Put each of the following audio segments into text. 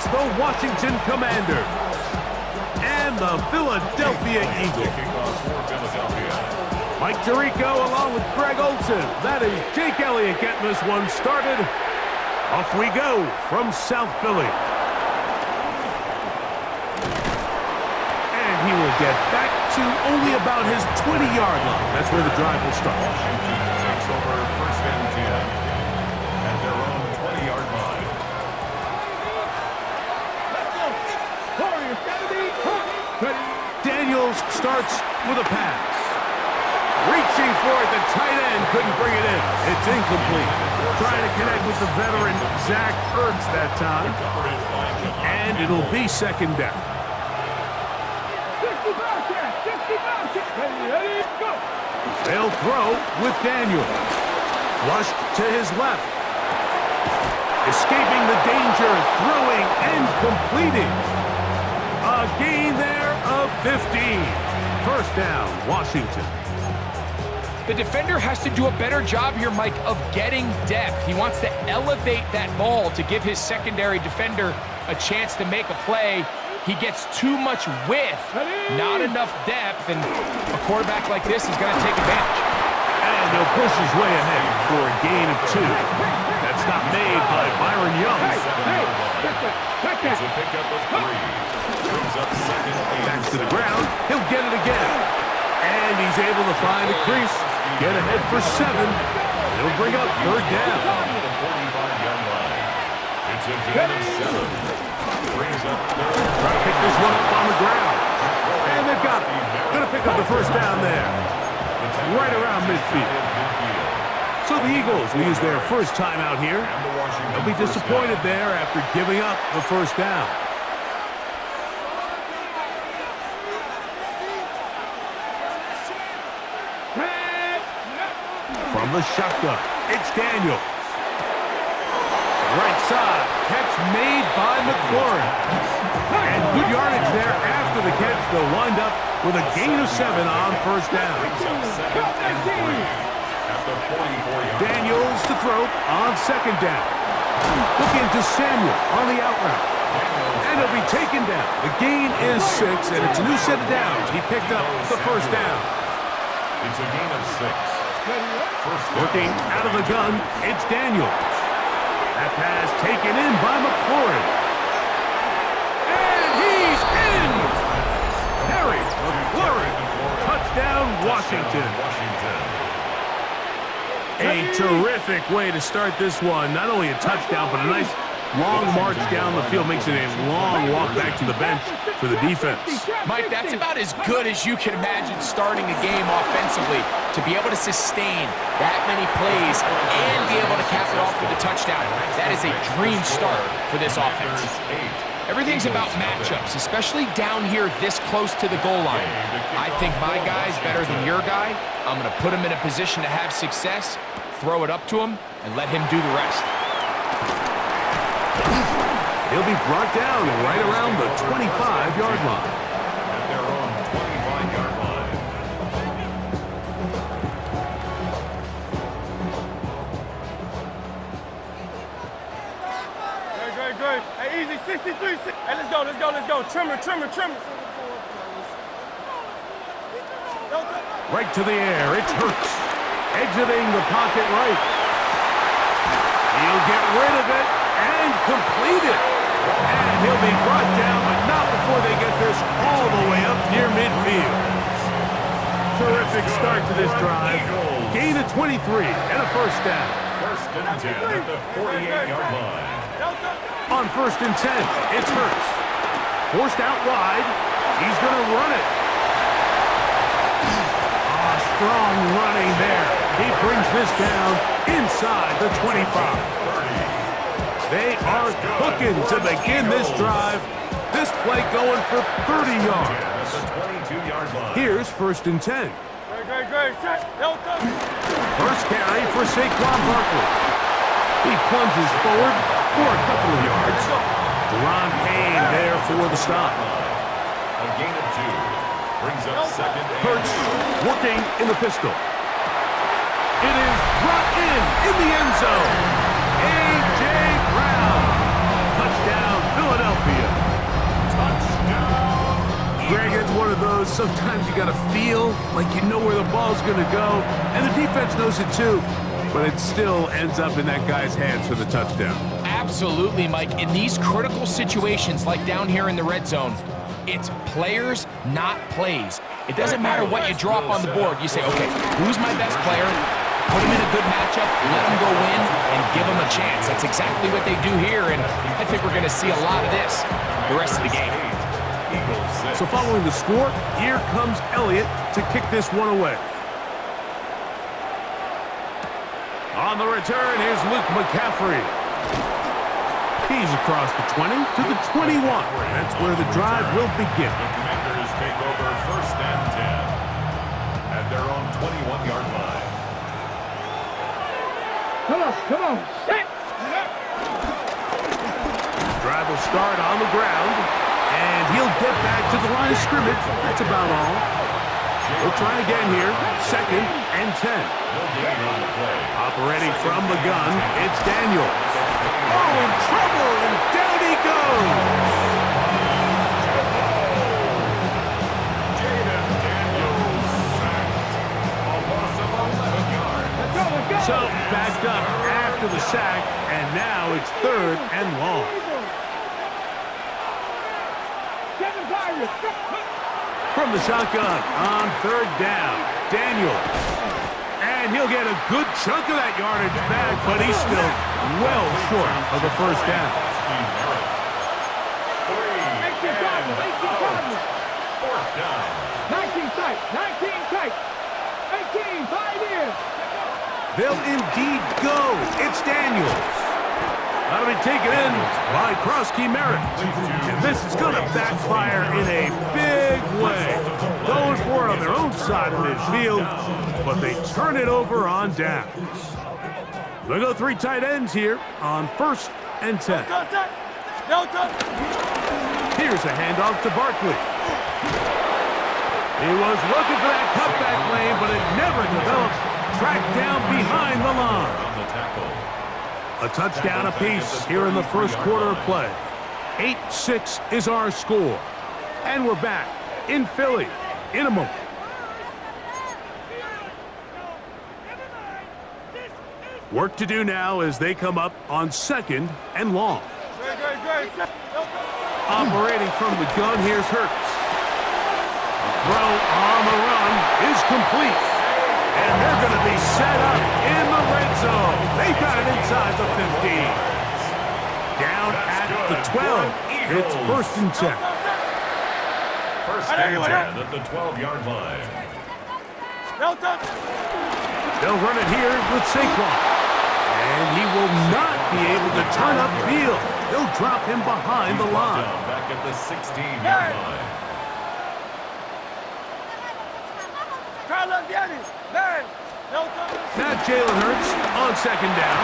against the Washington Commanders and the Philadelphia Eagles. Mike Tirico along with Greg Olson. That is Jake Elliott getting this one started. Off we go from South Philly. And he will get back to only about his 20-yard line. That's where the drive will start. Washington takes over first and 10 at their own 20-yard line. Daniels starts with a pass. Reaching for it, the tight end couldn't bring it in. It's incomplete. Trying to connect with the veteran Zach Ertz that time. And it'll be second down. They'll throw with Daniels. Flushed to his left. Escaping the danger, throwing and completing. A gain there of 15. First down, Washington. The defender has to do a better job here, Mike, of getting depth. He wants to elevate that ball to give his secondary defender a chance to make a play. He gets too much width, not enough depth, and a quarterback like this is going to take advantage. And he'll push his way ahead for a gain of 2. That's not made by Byron Young. It's a pickup of 3. Brings up second and Back to the ground. He'll get it again. And he's able to find a crease. Get ahead for 7. He'll bring up third down. the 45-yard line. It's a gain of 7. Brings up third. Try to pick this one up on the ground. And they've got it. Going to pick up the first down there. Right around midfield. So the Eagles will use their first time out here. They'll be disappointed there after giving up the first down. From the shotgun, it's Daniels. Right side, catch made by McLaurin. And good yardage there after the catch. They'll wind up with a gain of 7 on first down. Daniels to throw on second down. Looking to Samuel on the out route. And he'll be taken down. The gain is 6, and it's a new set of downs. He picked up the first down. It's a gain of 6. Looking out of the gun, it's Daniels. That pass taken in by McLaurin. And he's in! Harry McLaurin. Touchdown, Washington. A terrific way to start this one. Not only a touchdown, but a nice long march down the field. Makes it a long walk back to the bench for the defense. Mike, that's about as good as you can imagine starting a game offensively. To be able to sustain that many plays and be able to cap it off with a touchdown, that is a dream start for this offense. Everything's about matchups, especially down here this close to the goal line. I think my guy's better than your guy. I'm going to put him in a position to have success, throw it up to him, and let him do the rest. He'll be brought down right around the 25-yard line. At their own 25-yard line. Great. Hey, easy, 63. Hey, let's go. Trimmer. Right to the air, it's Hurts. Exiting the pocket right. He'll get rid of it and complete it. And he'll be brought down, but not before they get this all the way up near midfield. Terrific start to this drive. Gain of 23 and a first down. First and 10 at the 48-yard line. On first and 10, it's Hurts. Forced out wide. He's going to run it. Strong running there. He brings this down inside the 25. They are cooking to begin this drive. This play going for 30 yards. Here's first and 10. Great. First carry for Saquon Barkley. He plunges forward for a couple of yards. Deron Payne there for the stop. A gain of 2. Brings up second. Hurts working in the pistol. It is brought in the end zone. A.J. Brown. Touchdown, Philadelphia. know, sometimes you got to feel like you know where the ball's going to go, and the defense knows it too, but it still ends up in that guy's hands for the touchdown. Absolutely, Mike. In these critical situations, like down here in the red zone, it's players, not plays. It doesn't matter what you drop on the board. You say, okay, who's my best player? Put him in a good matchup, let him go win, and give him a chance. That's exactly what they do here, and I think we're going to see a lot of this the rest of the game. So following the score, here comes Elliott to kick this one away. On the return, here's Luke McCaffrey. He's across the 20 to the 21. That's where the drive will begin. The Commanders take over 1st and 10 at their own 21-yard line. Come on, set. Drive will start on the ground, and he'll get back to the line of scrimmage. That's about all. We'll try again here. 2nd and 10. Operating from the gun, it's Daniel. Oh, in trouble, and down he goes. So, backed up after the sack, and now it's 3rd and long. From the shotgun on 3rd down, Daniel. And he'll get a good chunk of that yardage back, but he's still well short of the 1st down. 4th down. 19 tight, 18, 5 years. They'll indeed go. It's Daniels. That'll be taken in by Krosky Merritt. And this is going to backfire in a big way. Going for it on their own side of midfield, but they turn it over on downs. They'll go 3 tight ends here on 1st and 10. Here's a handoff to Barkley. He was looking for that cutback lane, but it never developed. Tracked down behind the line. A touchdown apiece here in the 1st quarter of play. 8-6 is our score. And we're back in Philly in a moment. Work to do now as they come up on 2nd and long. Operating from the gun, here's Hurts. The throw on the run is complete. And they're going to be set up in the red zone. They've got it inside the 15. Down at the 12. It's 1st and 10. 1st and 10 at the 12-yard line. They'll run it here with Saquon. And he will not be able to turn upfield. They'll drop him behind the line. Back at the 16-yard line. Now Jalen Hurts on 2nd down.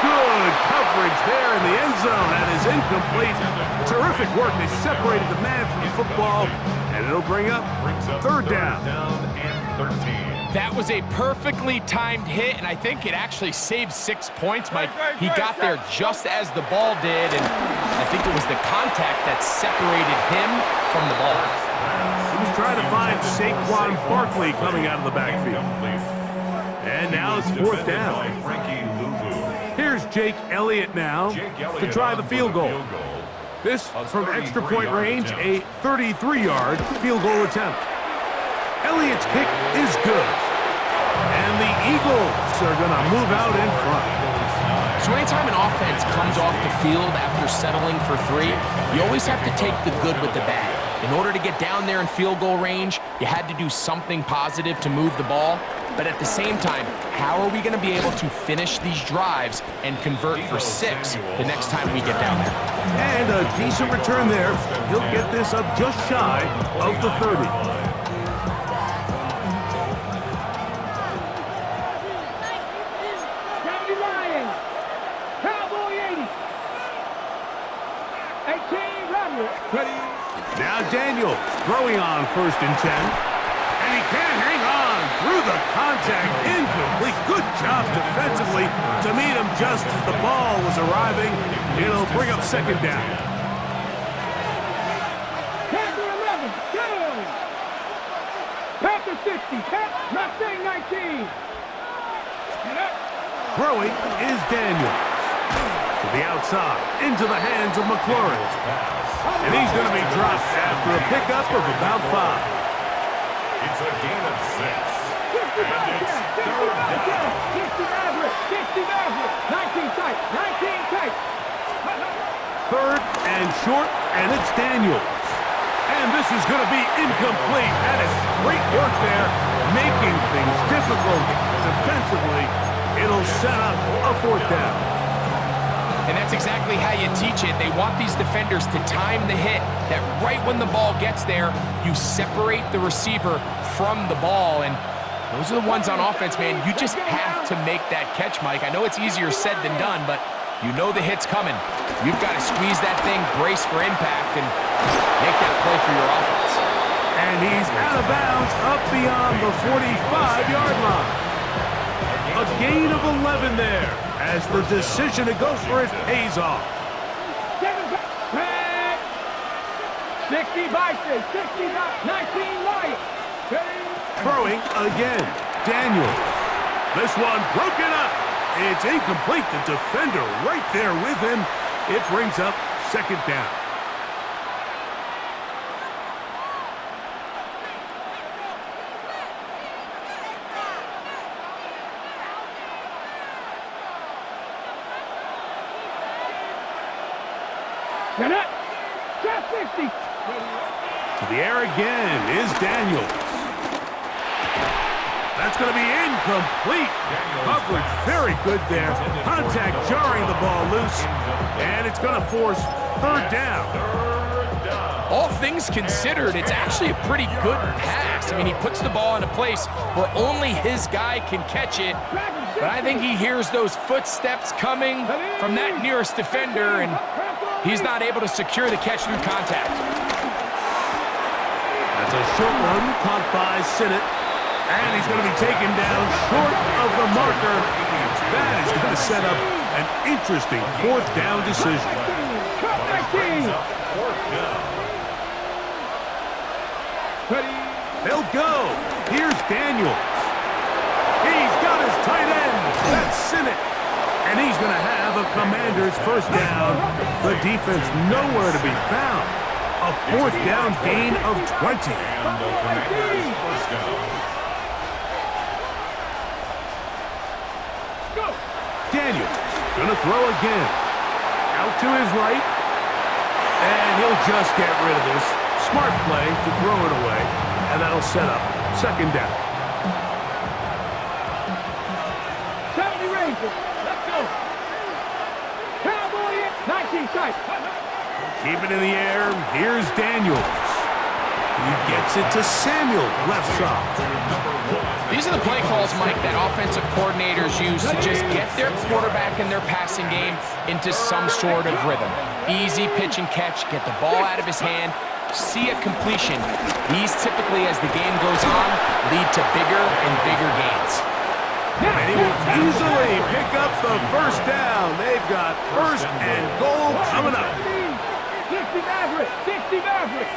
Good coverage there in the end zone. That is incomplete. Terrific work. They separated the man from the football, and it'll bring up 3rd down. And 13. That was a perfectly timed hit, and I think it actually saved 6 points, Mike. He got there just as the ball did, and I think it was the contact that separated him from the ball. He was trying to find Saquon Barkley coming out of the backfield. And now it's 4th down. Here's Jake Elliott now to try the field goal. This from extra point range, a 33-yard field goal attempt. Elliott's kick is good. And the Eagles are going to move out in front. So anytime an offense comes off the field after settling for 3, you always have to take the good with the bad. In order to get down there in field goal range, you had to do something positive to move the ball. But at the same time, how are we going to be able to finish these drives and convert for 6 the next time we get down there? And a decent return there. He'll get this up just shy of the 30. Now Daniels throwing on 1st and 10. And he can't hang on through the contact. Incomplete. Good job defensively to meet him just as the ball was arriving. It'll bring up 2nd down. Number 60, not saying 19. Throwing is Daniels. To the outside, into the hands of McLaurin. And he's going to be dropped after a pickup of about 5. It's a gain of 6. 60 average, 19 tight, 19 tight. Third and short, and it's Daniels. And this is going to be incomplete. That is great work there, making things difficult defensively. It'll set up a 4th down. And that's exactly how you teach it. They want these defenders to time the hit, that right when the ball gets there, you separate the receiver from the ball. And those are the ones on offense, man. You just have to make that catch, Mike. I know it's easier said than done, but you know the hit's coming. You've got to squeeze that thing, brace for impact, and make that play for your offense. And he's out of bounds up beyond the 45-yard line. A gain of 11 there as the decision to go for it pays off. 60 Bison, 60 19 Lions. Throwing again, Daniels. This one broken up. It's incomplete. The defender right there with him. It brings up 2nd down. Just 60. To the air again is Daniels. That's going to be incomplete. Coverage very good there. Contact jarring the ball loose. And it's going to force 3rd down. All things considered, it's actually a pretty good pass. I mean, he puts the ball in a place where only his guy can catch it. But I think he hears those footsteps coming from that nearest defender, and he's not able to secure the catch through contact. That's a short one caught by Sinnott. And he's going to be taken down short of the marker. That is going to set up an interesting 4th down decision. They'll go. Here's Daniels. He's got his tight end. That's Sinnott. And he's going to have a Commander's 1st down. The defense nowhere to be found. A 4th down gain of 20. And the Commanders' 1st down. Daniels gonna throw again. Out to his right. And he'll just get rid of this. Smart play to throw it away. And that'll set up 2nd down. 70 Rangers. Let's go. Cowboy 19 tight. Keep it in the air. Here's Daniels. He gets it to Samuel, left side. These are the play calls, Mike, that offensive coordinators use to just get their quarterback and their passing game into some sort of rhythm. Easy pitch and catch, get the ball out of his hand, see a completion. These typically, as the game goes on, lead to bigger and bigger gains. And he will easily pick up the 1st down. They've got 1st and goal coming up. 60 Maverick, 60 Maverick.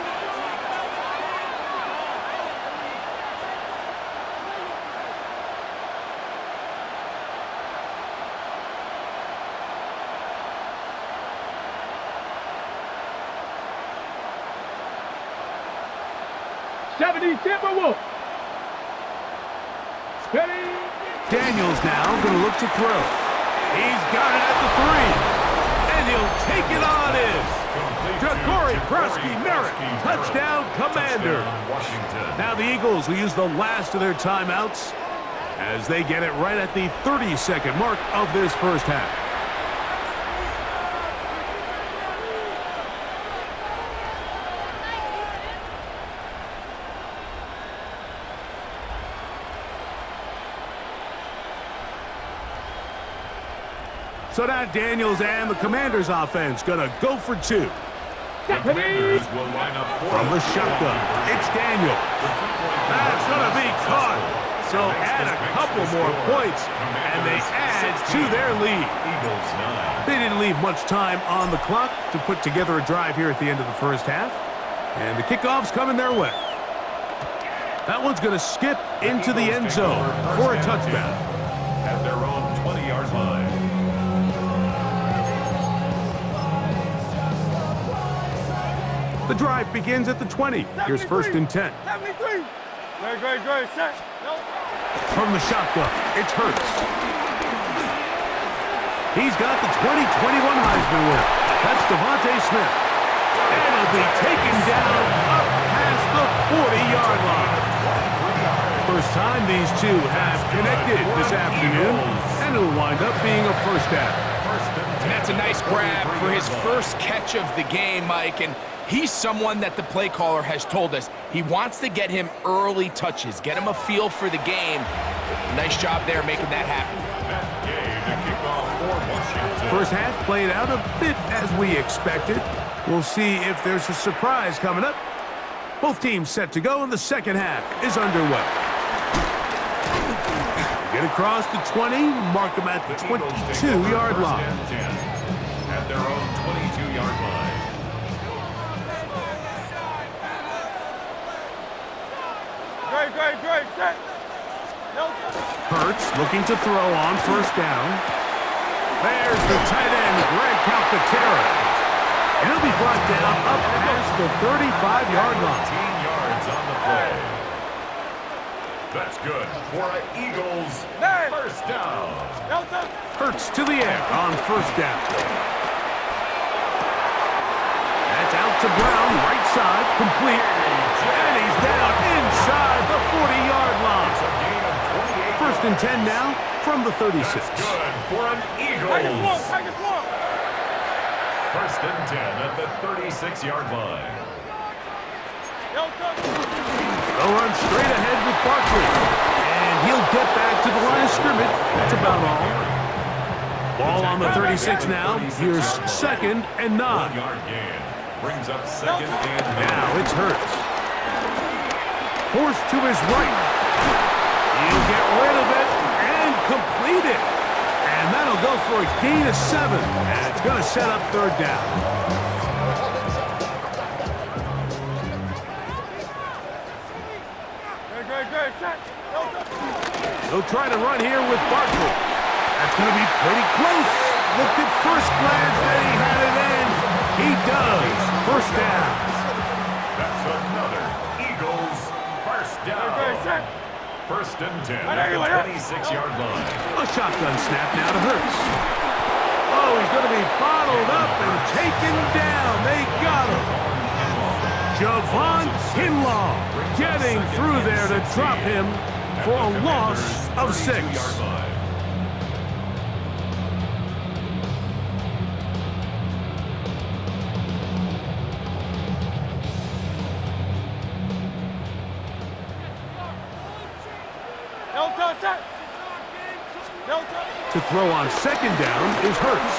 Timberwolves. Daniels now going to look to throw. He's got it at the 3. And he'll take it on in. Ja'Cory Krosky-Merritt, touchdown Commander. Now the Eagles will use the last of their timeouts as they get it right at the 30-second mark of this 1st half. So now Daniels and the Commanders offense gonna go for 2. The Commanders will line up from the shotgun. It's Daniels. That's gonna be caught. So add a couple more points, and they add to their lead. They didn't leave much time on the clock to put together a drive here at the end of the 1st half. And the kickoff's coming their way. That one's going to skip into the end zone for a touchdown. At their own 20-yard line. The drive begins at the 20. Here's first and 10. 73. Great. Set. No. From the shotgun, it's Hurts. He's got the 2021 Heisman winner. That's Devontae Smith. And he'll be taken down up past the 40-yard line. First time these two have connected this afternoon, and it'll wind up being a first down. And that's a nice grab for his first catch of the game, Mike. And he's someone that the play caller has told us he wants to get him early touches, get him a feel for the game. Nice job there making that happen. First half played out a bit as we expected. We'll see if there's a surprise coming up. Both teams set to go, and the second half is underway. Get across the 20, mark them at the 22-yard line. At their own 22-yard line. Great. Set. No. Hurts looking to throw on first down. There's the tight end, Greg Calcaterra. And he'll be brought down up past the 35-yard line. 15 yards on the play. That's good for an Eagles first down. Hurts to the air on first down. That's out to Brown, right side, complete. And he's down inside the 40-yard line. First and 10 now from the 36. That's good for an Eagles. First and 10 at the 36-yard line. They'll run straight ahead with Barkley. And he'll get back to the line of scrimmage. That's about all. Ball on the 36 now. Here's second and 9. 1-yard gain. Brings up second and 9. Now it's Hurts. Forced to his right. He'll get rid of it and complete it. And that'll go for a gain of 7. And it's going to set up third down. They'll try to run here with Barkley. That's going to be pretty close. Looked at first glance that he had it in. He does. First down. That's another Eagles first down. First and 10 at the 26-yard line. A shotgun snap now to Hurts. Oh, he's going to be bottled up and taken down. They got him. Javon Kinlaw getting through there to drop him for a loss of 6. To throw on second down is Hurts.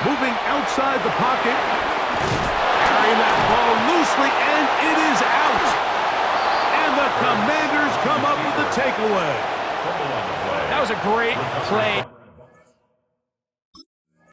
Moving outside the pocket. Carrying that ball loosely, and it is out. And the Commanders come up with the takeaway. That was a great play.